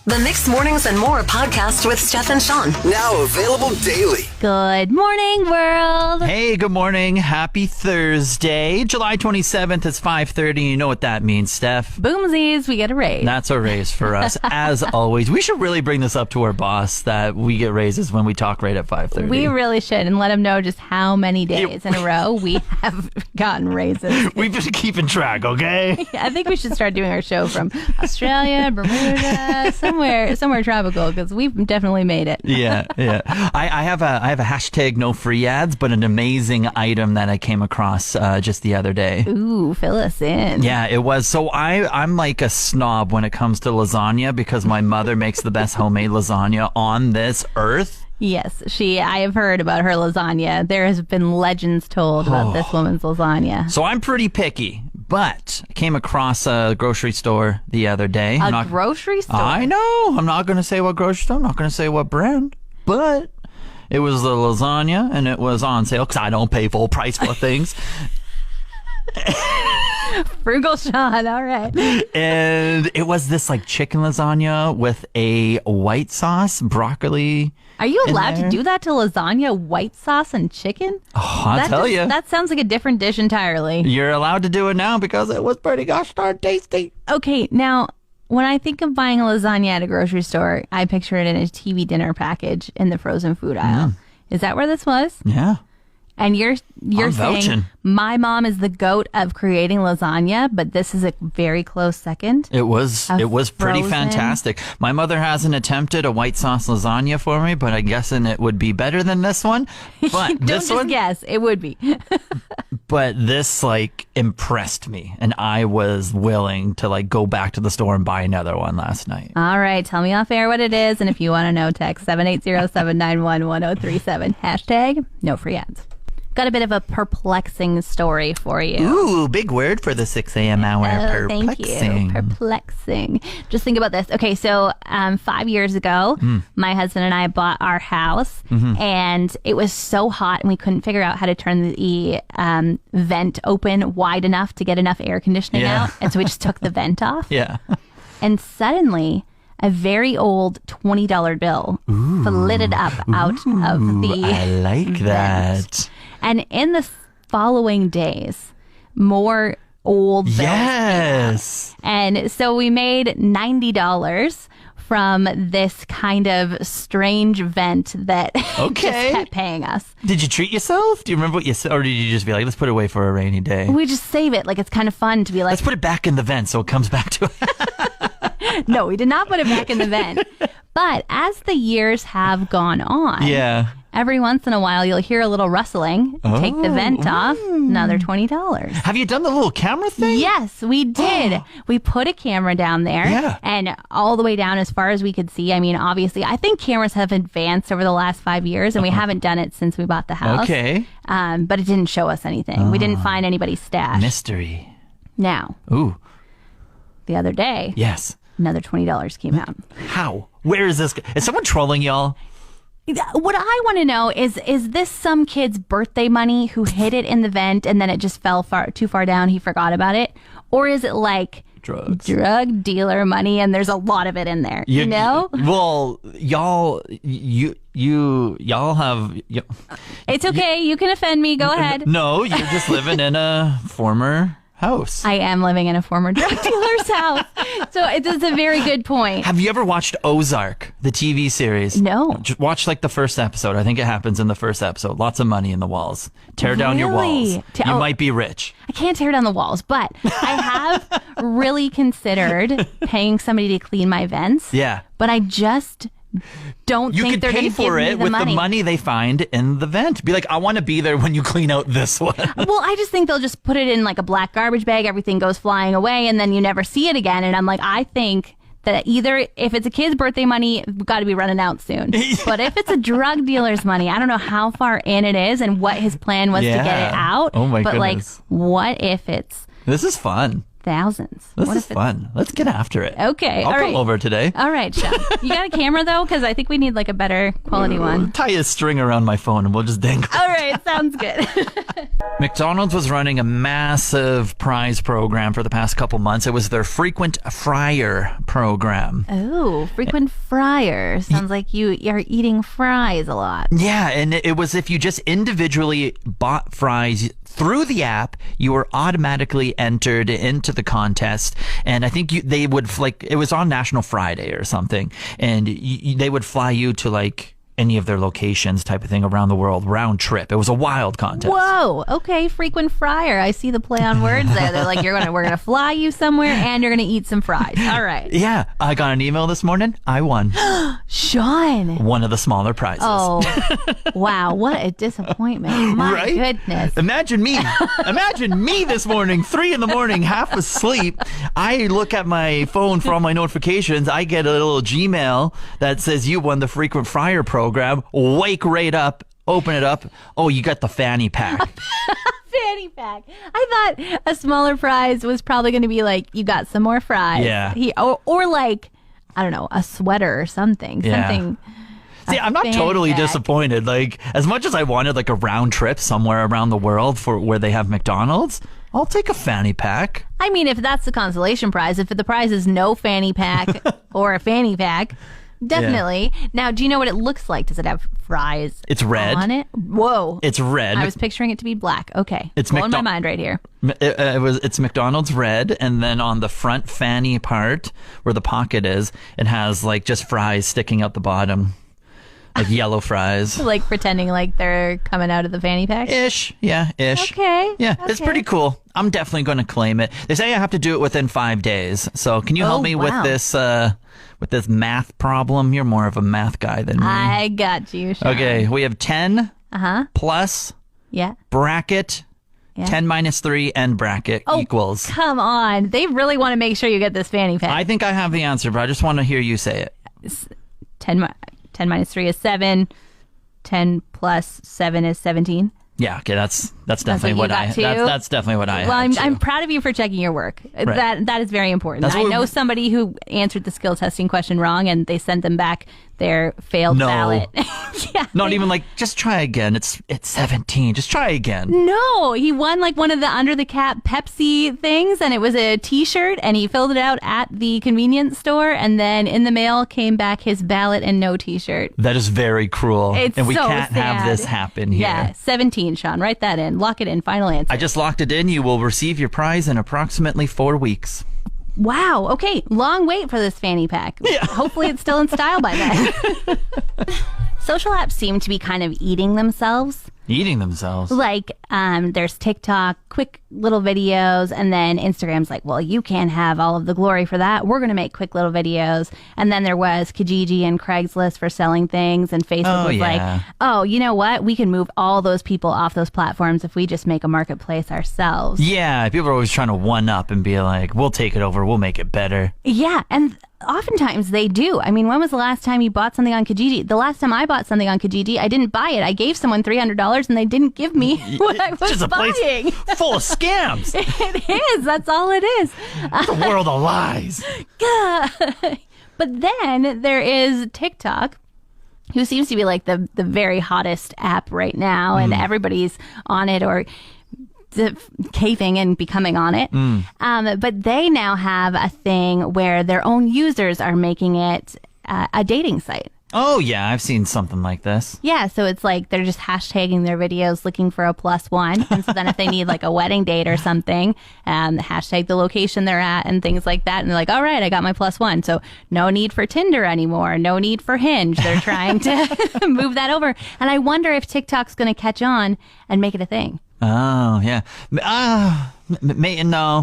The Mixed Mornings and More podcast with Steph and Shawn. Now available daily. Good morning, world. Hey, good morning. Happy Thursday. July 27th, it's 5:30. You know what that means, Steph. Boomsies, we get a raise. That's a raise for us, as always. We should really bring this up to our boss that we get raises when we talk right at 5:30. We really should, and let him know just how many days in a row we have gotten raises. We've been keeping track, okay? I think we should start doing our show from Australia, Bermuda, somewhere tropical, because we've definitely made it. Yeah. I have a hashtag no free ads, but an amazing item that I came across just the other day. Ooh, fill us in. Yeah, it was. So I'm like a snob when it comes to lasagna because my mother makes the best homemade lasagna on this earth. Yes, I have heard about her lasagna. There has been legends told about this woman's lasagna. So I'm pretty picky, but I came across a grocery store the other day. Grocery store? I know. I'm not going to say what grocery store. I'm not going to say what brand, but it was the lasagna and it was on sale because I don't pay full price for things. Frugal Shawn, all right. And it was this like chicken lasagna with a white sauce, broccoli. Are you allowed to do that to lasagna, white sauce and chicken? Oh, I'll tell you. That sounds like a different dish entirely. You're allowed to do it now because it was pretty gosh darn tasty. Okay, now, when I think of buying a lasagna at a grocery store, I picture it in a TV dinner package in the frozen food aisle. Is that where this was? Yeah. And you're saying vouching. My mom is the goat of creating lasagna, but this is a very close second. It was pretty frozen. fantastic. My mother hasn't attempted a white sauce lasagna for me, but I'm guessing it would be better than this one. But Don't this just one, guess. It would be. but this like impressed me, and I was willing to like go back to the store and buy another one last night. All right. Tell me off air what it is. And if you want to know, text 780-791-1037. Hashtag no free ads. Got a bit of a perplexing story for you. Ooh, big word for the 6 a.m. hour. Thank you. Perplexing. Just think about this. Okay, so 5 years ago, my husband and I bought our house, and it was so hot, and we couldn't figure out how to turn the vent open wide enough to get enough air conditioning out, and so we just took the vent off. Yeah. And suddenly, a very old $20 bill flitted up out of the I like that. And in the following days, more old bills. Yes. And so we made $90 from this kind of strange vent that just kept paying us. Did you treat yourself? Do you remember what you said? Or did you just be like, let's put it away for a rainy day? We just save it. Like, it's kind of fun to be like... Let's put it back in the vent so it comes back to it. No, we did not put it back in the vent. But as the years have gone on... Yeah. Every once in a while, you'll hear a little rustling. Take the vent off. Another $20. Have you done the little camera thing? Yes, we did. We put a camera down there. Yeah. And all the way down as far as we could see. I mean, obviously, I think cameras have advanced over the last 5 years, and we haven't done it since we bought the house. Okay. But it didn't show us anything. We didn't find anybody's stash. Mystery. Now, Ooh. the other day, Yes. another $20 came out. How? Where is this? Is someone trolling y'all? What I want to know is this some kid's birthday money who hid it in the vent and then it just fell too far down, he forgot about it? Or is it like drug dealer money and there's a lot of it in there, you know? Well, y'all have... It's okay, you can offend me, go ahead. No, you're just living in a former house. I am living in a former drug dealer's house. So it's a very good point. Have you ever watched Ozark, the TV series? No. Just watch like the first episode. I think it happens in the first episode. Lots of money in the walls. Tear down your walls. You might be rich. I can't tear down the walls, but I have really considered paying somebody to clean my vents. Yeah. But I just don't you think could they're going pay to give for me it the with money. the money they find in the vent. Be like, I want to be there when you clean out this one. Well, I just think they'll just put it in like a black garbage bag. Everything goes flying away and then you never see it again. And I'm like, I think that either if it's a kid's birthday money, we've got to be running out soon. But if it's a drug dealer's money, I don't know how far in it is and what his plan was to get it out. Oh my but goodness. like, what if it's... This is fun. thousands. This is fun. Let's get after it. Okay. I'll come over today. All right, Shawn. You got a camera, though? Because I think we need like a better quality one. Tie a string around my phone and we'll just dangle. All right. Sounds good. McDonald's was running a massive prize program for the past couple months. It was their frequent fryer program. Oh, frequent fryer. Sounds like you're eating fries a lot. Yeah, and it was if you just individually bought fries through the app, you were automatically entered into the contest. And I think they would, like, it was on National Friday or something, and they would fly you to like any of their locations type of thing around the world, round trip. It was a wild contest. Whoa. Okay. Frequent fryer. I see the play on words there. They're like, we're going to fly you somewhere and you're going to eat some fries. All right. Yeah. I got an email this morning. I won. Shawn. One of the smaller prizes. Oh, wow. What a disappointment. My Right? goodness. Imagine me. Imagine me this morning, 3 a.m, half asleep. I look at my phone for all my notifications. I get a little Gmail that says you won the frequent fryer program. Wake right up, open it up. Oh, you got the fanny pack. Fanny pack. I thought a smaller prize was probably going to be like, you got some more fries. Yeah. Or like, I don't know, a sweater or something. Yeah. Something. See, I'm not totally disappointed. Like, as much as I wanted like a round trip somewhere around the world for where they have McDonald's, I'll take a fanny pack. I mean, if that's the consolation prize, if the prize is no fanny pack or a fanny pack, definitely. Yeah. Now, do you know what it looks like? Does it have fries? It's red on it. Whoa. It's red. I was picturing it to be black. Okay. It's blowing my mind right here. It's McDonald's red, and then on the front fanny part where the pocket is, it has like just fries sticking out the bottom. Like yellow fries. Like pretending like they're coming out of the fanny pack? Ish. Yeah, ish. Okay. Yeah, okay. It's pretty cool. I'm definitely going to claim it. They say I have to do it within 5 days. So can you help me with this math problem? You're more of a math guy than me. I got you, Shawn. Okay, we have 10 plus bracket 10 minus 3 and bracket equals. Come on. They really want to make sure you get this fanny pack. I think I have the answer, but I just want to hear you say it. 10 minus 3 is 7. 10 plus 7 is 17. Yeah, okay, that's definitely what I that's definitely what I. Well, I'm proud of you for checking your work. Right. That is very important. I know somebody who answered the skill testing question wrong, and they sent them back their failed ballot. Yeah, not even like just try again. It's 17. Just try again. No, he won like one of the under the cap Pepsi things, and it was a T-shirt, and he filled it out at the convenience store, and then in the mail came back his ballot and no T-shirt. That is very cruel, and we can't sad. have this happen here. Yeah, 17, Shawn. Write that in. Lock it in. Final answer. I just locked it in. You will receive your prize in approximately 4 weeks. Wow. Okay. Long wait for this fanny pack. Yeah. Hopefully it's still in style by then. Social apps seem to be kind of eating themselves. Eating themselves? Like, there's TikTok, quick little videos, and then Instagram's like, well, you can't have all of the glory for that. We're going to make quick little videos. And then there was Kijiji and Craigslist for selling things, and Facebook was like, oh, you know what? We can move all those people off those platforms if we just make a marketplace ourselves. Yeah, people are always trying to one up and be like, we'll take it over, we'll make it better. Yeah, and oftentimes they do. I mean, when was the last time you bought something on Kijiji? The last time I bought something on Kijiji, I didn't buy it. I gave someone $300 and they didn't give me what I was just a buying. Place full of scams. It is. That's all it is. It's a world of lies. But then there is TikTok, who seems to be like the very hottest app right now, and everybody's on it or caving and becoming on it. But they now have a thing where their own users are making it a dating site. Oh, yeah, I've seen something like this. Yeah, so it's like they're just hashtagging their videos looking for a +1. And so then if they need like a wedding date or something, hashtag the location they're at and things like that. And they're like, all right, I got my +1. So no need for Tinder anymore. No need for Hinge. They're trying to move that over. And I wonder if TikTok's going to catch on and make it a thing. Oh, yeah. No,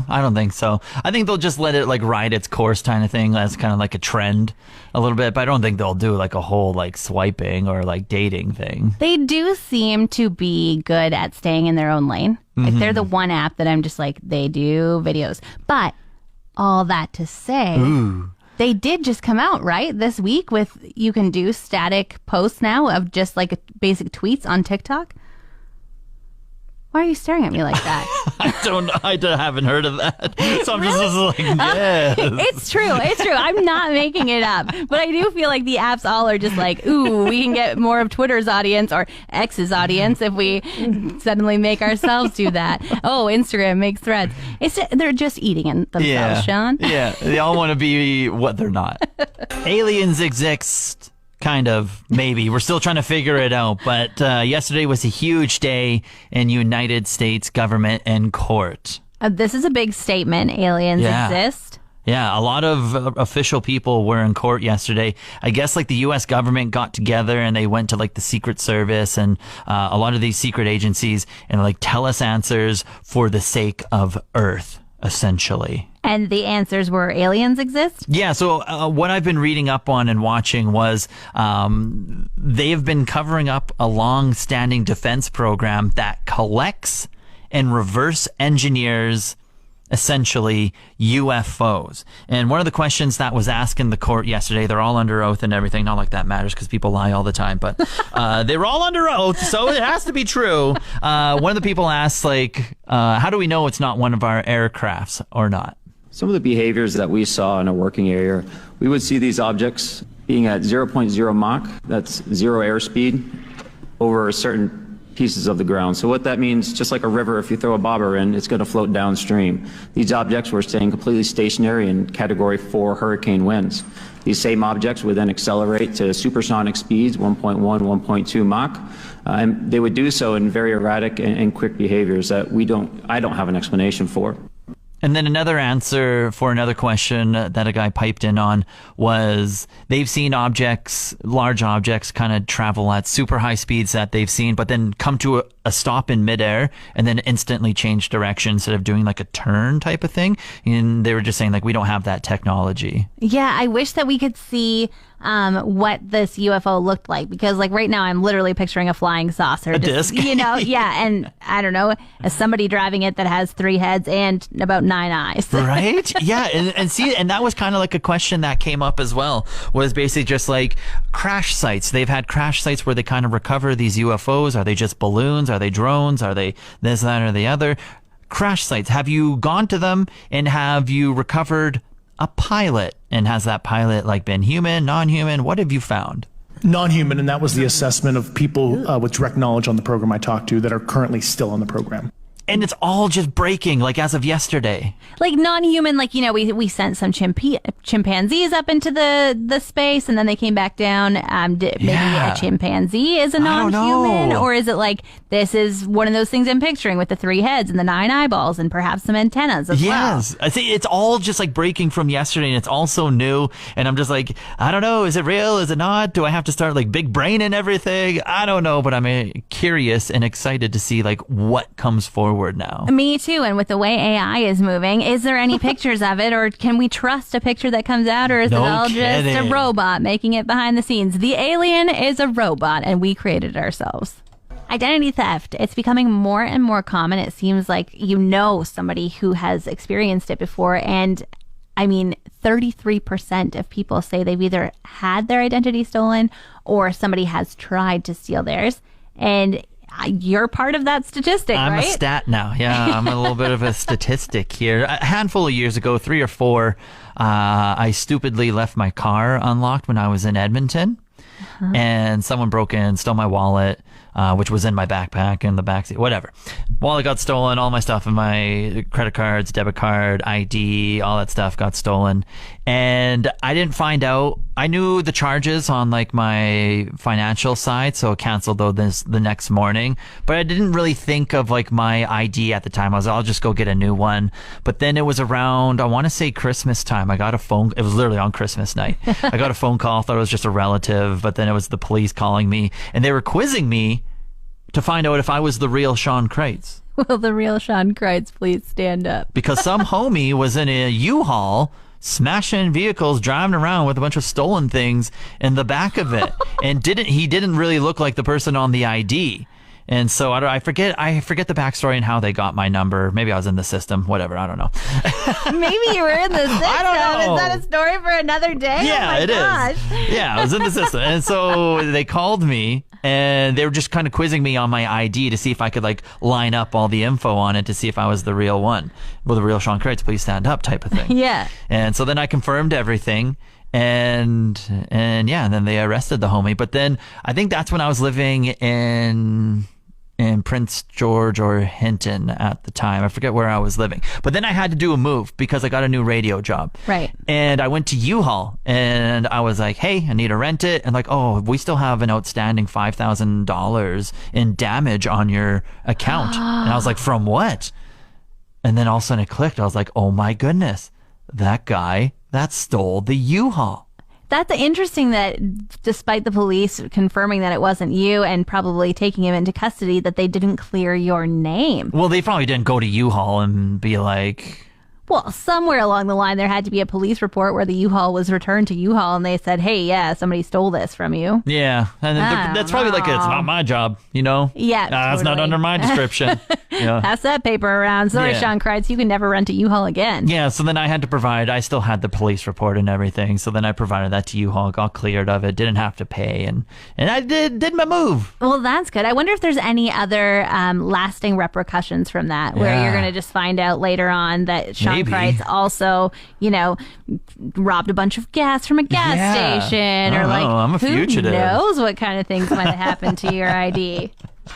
I don't think so. I think they'll just let it like ride its course kind of thing. That's kind of like a trend a little bit, but I don't think they'll do like a whole like swiping or like dating thing. They do seem to be good at staying in their own lane. Like they're the one app that I'm just like, they do videos. But all that to say, they did just come out, right? This week with you can do static posts now of just like basic tweets on TikTok. Why are you staring at me like that? I haven't heard of that. So I'm just like, yes. It's true. I'm not making it up. But I do feel like the apps all are just like, ooh, we can get more of Twitter's audience or X's audience if we suddenly make ourselves do that. Oh, Instagram makes threads. They're just eating in themselves, Shawn. Yeah, they all want to be what they're not. Aliens exist. Kind of, maybe. We're still trying to figure it out. But yesterday was a huge day in United States government and court. This is a big statement. Aliens exist. Yeah, a lot of official people were in court yesterday. I guess like the U.S. government got together and they went to like the Secret Service and a lot of these secret agencies and like tell us answers for the sake of Earth, essentially. And the answers were aliens exist? Yeah, so what I've been reading up on and watching was they have been covering up a long-standing defense program that collects and reverse engineers essentially UFOs. And one of the questions that was asked in the court yesterday, they're all under oath and everything, not like that matters because people lie all the time, but they were all under oath, so it has to be true. One of the people asked, like, how do we know it's not one of our aircrafts or not? Some of the behaviors that we saw in a working area, we would see these objects being at 0.0 Mach, that's zero airspeed, over certain pieces of the ground. So what that means, just like a river, if you throw a bobber in, it's going to float downstream. These objects were staying completely stationary in Category 4 hurricane winds. These same objects would then accelerate to supersonic speeds, 1.1, 1.2 Mach, and they would do so in very erratic and quick behaviors that I don't have an explanation for. And then another answer for another question that a guy piped in on was they've seen objects, large objects, kind of travel at super high speeds that they've seen, but then come to a stop in midair and then instantly change direction instead of doing like a turn type of thing. And they were just saying like, we don't have that technology. Yeah, I wish that we could see what this UFO looked like, because like right now I'm literally picturing a flying saucer. A disc. You know, yeah. And I don't know, as somebody driving it that has 3 heads and about 9 eyes. Right? Yeah. And see, and that was kind of like a question that came up as well, was basically just like crash sites. They've had crash sites where they kind of recover these UFOs. Are they just balloons? Are they drones? Are they this, that, or the other? Crash sites. Have you gone to them and have you recovered a pilot? And has that pilot like been human, non-human? What have you found? Non-human, and that was the assessment of people with direct knowledge on the program I talked to that are currently still on the program. And it's all just breaking, like as of yesterday. Like non-human, like, you know, we sent some chimpanzees up into the space and then they came back down. Maybe a chimpanzee is a non-human, or is it like this is one of those things I'm picturing with the 3 heads and the 9 eyeballs and perhaps some antennas as well? Yes, I think it's all just like breaking from yesterday, and it's all so new. And I'm just like, I don't know, is it real? Is it not? Do I have to start like big brain and everything? I don't know, but I'm curious and excited to see like what comes forward now. Me too. And with the way AI is moving, is there any pictures of it, or can we trust a picture that comes out, or is it all just a robot making it behind the scenes? The alien is a robot and we created it ourselves. Identity theft. It's becoming more and more common. It seems like you know somebody who has experienced it before. And I mean, 33% of people say they've either had their identity stolen or somebody has tried to steal theirs. And you're part of that statistic, right? I'm a stat now. Yeah, I'm a little bit of a statistic here. A handful of years ago, 3 or 4, I stupidly left my car unlocked when I was in Edmonton. And someone broke in, stole my wallet, which was in my backpack in the backseat, whatever. Wallet got stolen, all my stuff in my credit cards, debit card, ID, all that stuff got stolen. And I didn't find out. I knew the charges on like my financial side, so I canceled those the next morning. But I didn't really think of like my ID at the time. I'll just go get a new one. But then it was around, I want to say Christmas time. I got a phone. It was literally on Christmas night. I got a phone call. Thought it was just a relative, but then it was the police calling me, and they were quizzing me to find out if I was the real Shawn Kreitz. Will the real Shawn Kreitz please stand up? Because some homie was in a U-Haul smashing vehicles, driving around with a bunch of stolen things in the back of it. And he didn't really look like the person on the ID. And so I forget the backstory and how they got my number. Maybe I was in the system, whatever. I don't know. Maybe you were in the system. I don't know. Is that a story for another day? Yeah, oh my it gosh. is. Yeah, I was in the system. And so they called me and they were just kind of quizzing me on my ID to see if I could like line up all the info on it to see if I was the real one. Well, the real Shawn Kreitz, please stand up type of thing. Yeah. And so then I confirmed everything. And yeah, and then they arrested the homie. But then I think that's when I was living in Prince George or Hinton at the time. I forget where I was living. But then I had to do a move because I got a new radio job. Right. And I went to U-Haul and I was like, hey, I need to rent it. And like, oh, we still have an outstanding $5,000 in damage on your account. And I was like, from what? And then all of a sudden it clicked. I was like, oh my goodness, that guy that stole the U-Haul. That's interesting that despite the police confirming that it wasn't you and probably taking him into custody, that they didn't clear your name. Well, they probably didn't go to U-Haul and be like... Well, somewhere along the line, there had to be a police report where the U-Haul was returned to U-Haul and they said, hey, yeah, somebody stole this from you. Yeah. And that's probably like, it's not my job, you know? Yeah, That's not totally. under my description. Yeah. Pass that paper around. Sorry, Yeah. Shawn Kreitz, you can never rent a U-Haul again. Yeah, so then I had to provide, I still had the police report and everything, so then I provided that to U-Haul, got cleared of it, didn't have to pay, and I did my move. Well, that's good. I wonder if there's any other lasting repercussions from that, where Yeah. you're going to just find out later on that Shawn Maybe. Kreitz also, robbed a bunch of gas from a gas Yeah. station, I or don't like, know. I'm a fugitive. who knows what kind of things might have happened to your ID.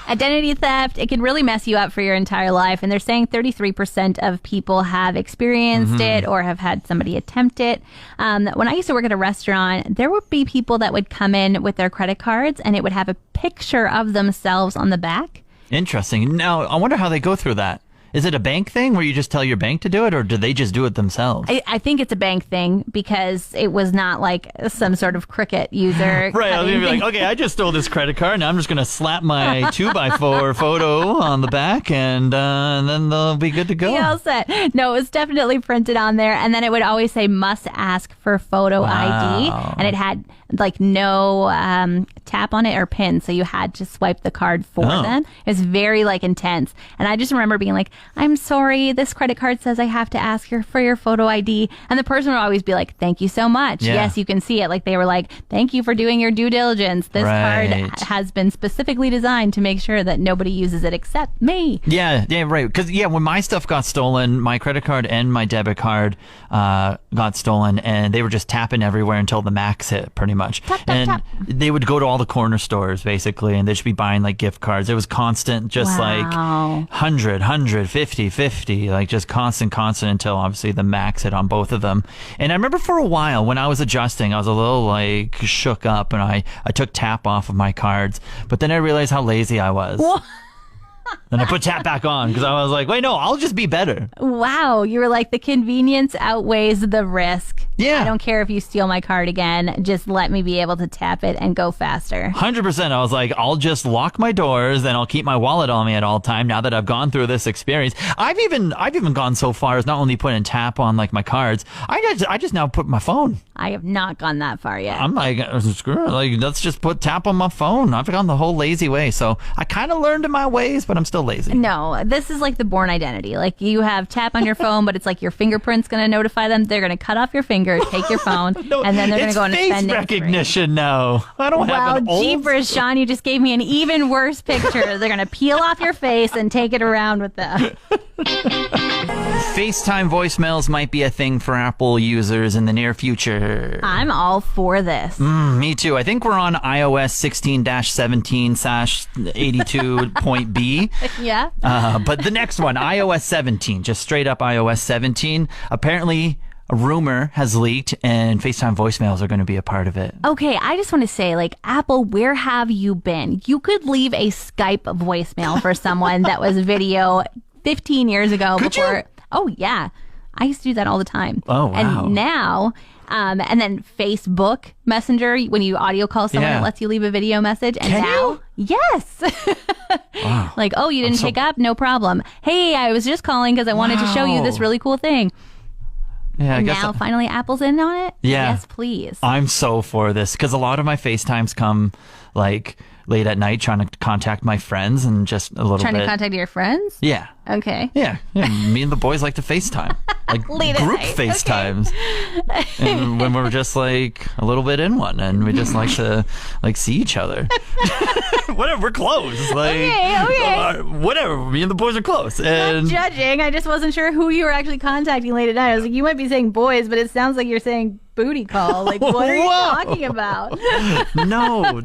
Identity theft, it can really mess you up for your entire life. And they're saying 33% of people have experienced it or have had somebody attempt it. When I used to work at a restaurant, there would be people that would come in with their credit cards and it would have a picture of themselves on the back. Interesting. Now, I wonder how they go through that. Is it a bank thing where you just tell your bank to do it, or do they just do it themselves? I think it's a bank thing because it was not like some sort of Cricut user. Right, I was going to be cutting like, okay, I just stole this credit card, now I'm just going to slap my 2x4 photo on the back, and then they'll be good to go. all set. No, it was definitely printed on there. And then it would always say, must ask for photo ID. And it had like no tap on it or pin. So you had to swipe the card for them. It was very like intense. And I just remember being like, I'm sorry, this credit card says I have to ask for your photo ID. And the person would always be like, thank you so much. Yeah. Yes, you can see it. Like they were like, thank you for doing your due diligence. This Right. card has been specifically designed to make sure that nobody uses it except me. Yeah, right. Because, when my stuff got stolen, my credit card and my debit card got stolen, and they were just tapping everywhere until the max hit, pretty much. Tap, tap, and tap. they would go to all the corner stores, basically, and they'd just be buying, like, gift cards. It was constant, just like Wow. 100, 50, like just constant until, obviously, the max hit on both of them. And I remember for a while, when I was adjusting, I was a little, like, shook up, and I took tap off of my cards. But then I realized how lazy I was. And I put tap back on because I was like, wait, no, I'll just be better. Wow, you were like, the convenience outweighs the risk. Yeah. I don't care if you steal my card again. Just let me be able to tap it and go faster. 100%. I was like, I'll just lock my doors and I'll keep my wallet on me at all time now that I've gone through this experience. I've even gone so far as not only putting tap on like my cards, I just now put my phone. I have not gone that far yet. I'm like, screw it. Like, let's just put tap on my phone. I've gone the whole lazy way. So I kind of learned in my ways, but I'm still lazy. No, this is like the Bourne Identity. Like you have tap on your phone, but it's like your fingerprint's going to notify them. They're going to cut off your finger, take your phone, No, and then they're going to go and it's spend face it. recognition now. I don't have Well, an old... jeepers, Shawn, you just gave me an even worse picture. They're going to peel off your face and take it around with them. FaceTime voicemails might be a thing for Apple users in the near future. I'm all for this. Me too. I think we're on iOS 16-17/82.b. Yeah. But the next one, iOS 17, just straight up iOS 17. Apparently, a rumor has leaked and FaceTime voicemails are going to be a part of it. Okay, I just want to say, like, Apple, where have you been? You could leave a Skype voicemail for someone that was video 15 years ago. Could before. you? Oh, yeah. I used to do that all the time. Oh, wow. And now, and then Facebook Messenger, when you audio call someone, Yeah. it lets you leave a video message. And Can now, you? yes. Wow. Like, oh, you didn't pick up? No problem. Hey, I was just calling because I wanted to show you this really cool thing. Yeah, I And guess now, finally, Apple's in on it? Yeah. Yes, please. I'm so for this because a lot of my FaceTimes come like late at night trying to contact my friends and just a little Trying bit. to contact your friends? Yeah. Okay. Yeah. Me and the boys like to FaceTime. Like Late at group night. FaceTimes. And when we're just like a little bit in one and we just like to like see each other. Whatever, we're close. Like Okay. whatever. Me and the boys are close. And Not judging. I just wasn't sure who you were actually contacting late at night. I was like, you might be saying boys, but it sounds like you're saying booty call. Like, what are you Whoa. talking about? no,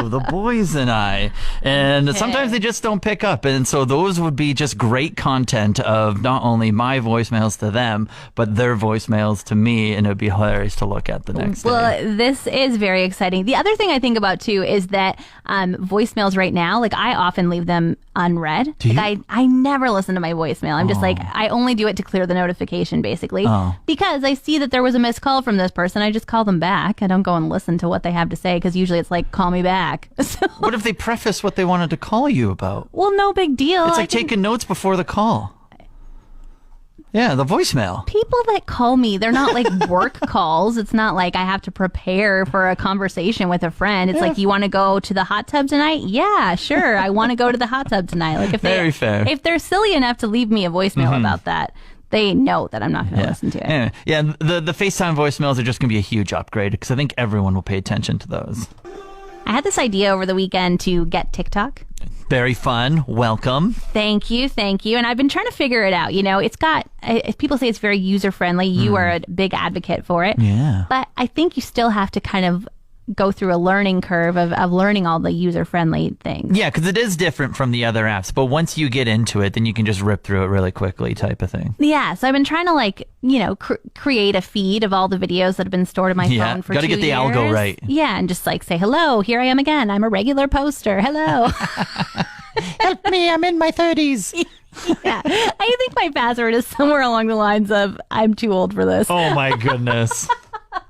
the boys and I. And sometimes they just don't pick up. And so those would be just great content of not only my voicemails to them, but their voicemails to me. And it would be hilarious to look at the next day. Well, this is very exciting. The other thing I think about too is that voicemails right now, like I often leave them unread. Do you? Like I never listen to my voicemail. I'm just like, I only do it to clear the notification basically. Because I see that there was a missed call from this person. I just call them back. I don't go and listen to what they have to say because usually it's like, call me back. So, What if they preface what they wanted to call you about? well, no big deal. It's I like can- taking notes before the call. Yeah, the voicemail. People that call me, they're not like work calls. It's not like I have to prepare for a conversation with a friend. It's like, you want to go to the hot tub tonight? Yeah, sure. I want to go to the hot tub tonight. Like if Very fair. If they're silly enough to leave me a voicemail about that, they know that I'm not going to listen to it. Anyway, yeah, the FaceTime voicemails are just going to be a huge upgrade because I think everyone will pay attention to those. I had this idea over the weekend to get TikTok. Very fun. Welcome. Thank you. And I've been trying to figure it out. You know, it's got, if people say it's very user friendly, you are a big advocate for it. Yeah. But I think you still have to kind of go through a learning curve of learning all the user friendly things. Yeah, because it is different from the other apps. But once you get into it, then you can just rip through it really quickly type of thing. Yeah, so I've been trying to like, you know, create a feed of all the videos that have been stored in my Yeah, phone for gotta 2 get the years. algo right. Yeah, and just like say, hello, here I am again. I'm a regular poster. Hello. Help me, I'm in my 30s. Yeah, I think my password is somewhere along the lines of, I'm too old for this. Oh my goodness.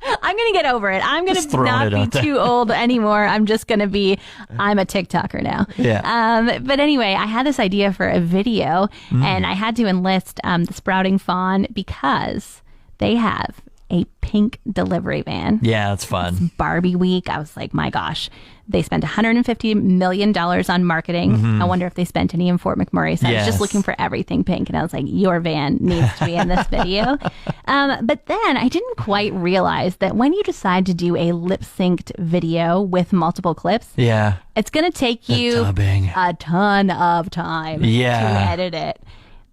I'm going to get over it. I'm going Just to throwing not it out be there. too old anymore. I'm just going to be, I'm a TikToker now. Yeah. But anyway, I had this idea for a video and I had to enlist the Sprouting Fawn because they have a pink delivery van. Yeah, it's fun. Barbie week. I was like, my gosh, they spent $150 million on marketing. I wonder if they spent any in Fort McMurray. So I was Yes. just looking for everything pink. And I was like, your van needs to be in this video. But then I didn't quite realize that when you decide to do a lip synced video with multiple clips, Yeah. it's going to take you dubbing. a ton of time Yeah. to edit it.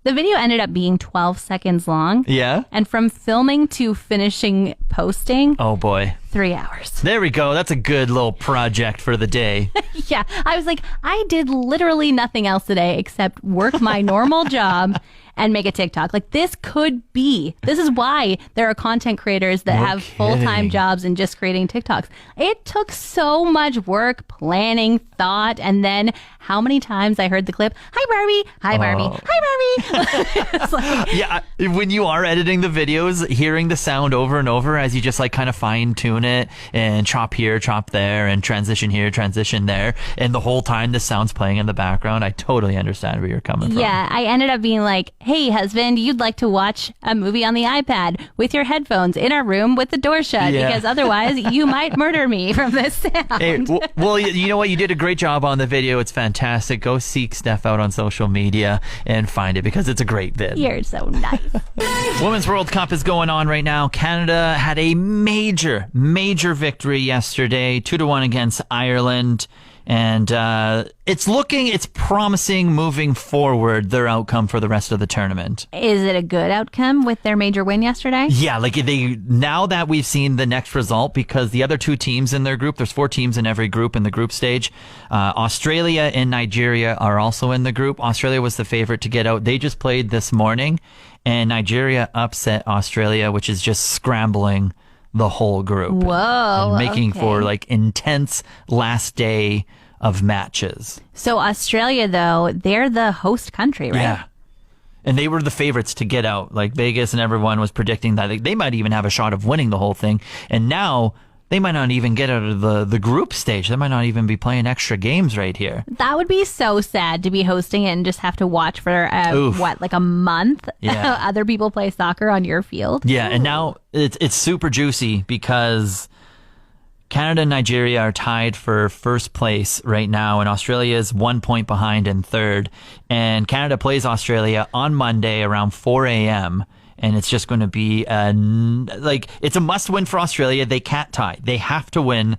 The video ended up being 12 seconds long. Yeah? And from filming to finishing posting, Oh boy. 3 hours. There we go. That's a good little project for the day. Yeah. I was like, I did literally nothing else today except work my normal job and make a TikTok. Like this is why there are content creators that have full-time kidding. jobs and just creating TikToks. It took so much work, planning, thought, and then how many times I heard the clip, hi Barbie, hi Barbie, hi Barbie. It's like, Yeah, when you are editing the videos, hearing the sound over and over as you just like kind of fine tune it and chop here, chop there, and transition here, transition there, and the whole time the sound's playing in the background, I totally understand where you're coming from. yeah, I ended up being like, hey husband, you'd like to watch a movie on the iPad with your headphones in our room with the door shut Yeah. because otherwise you might murder me from this sound. Hey, well, you know what? You did a great job on the video. It's fantastic. Go seek Steph out on social media and find it because it's a great vid. You're so nice. Women's World Cup is going on right now. Canada had a major victory yesterday, 2-1 against Ireland. And it's promising moving forward, their outcome for the rest of the tournament. Is it a good outcome with their major win yesterday? Yeah, like now that we've seen the next result, because the other two teams in their group, there's 4 teams in every group in the group stage. Australia and Nigeria are also in the group. Australia was the favorite to get out. They just played this morning, and Nigeria upset Australia, which is just scrambling the whole group. Whoa, And making okay. for like intense last day of matches. So Australia, though, they're the host country, right? Yeah. And they were the favorites to get out. Like Vegas and everyone was predicting that they might even have a shot of winning the whole thing. And now they might not even get out of the group stage. They might not even be playing extra games right here. That would be so sad to be hosting it and just have to watch for, Oof. like a month? Yeah. Other people play soccer on your field? Yeah, and now it's super juicy because Canada and Nigeria are tied for first place right now, and Australia is 1 point behind in third. And Canada plays Australia on Monday around 4 a.m., and it's just going to be it's a must-win for Australia. They can't tie. They have to win.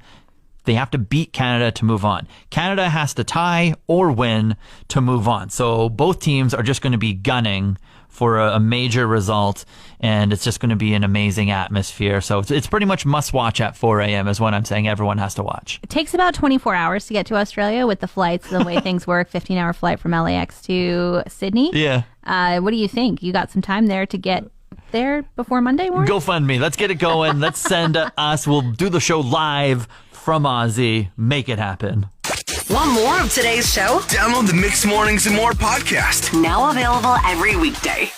They have to beat Canada to move on. Canada has to tie or win to move on. So both teams are just going to be gunning for a major result, and it's just going to be an amazing atmosphere. So it's pretty much must watch at 4 a.m. is what I'm saying. Everyone has to watch. It takes about 24 hours to get to Australia with the flights, the way things work, 15-hour flight from LAX to Sydney. Yeah. What do you think? You got some time there to get there before Monday morning? GoFundMe. Let's get it going. Let's send us. We'll do the show live from Aussie. Make it happen. Want more of today's show? Download the Mixed Mornings and More podcast. Now available every weekday.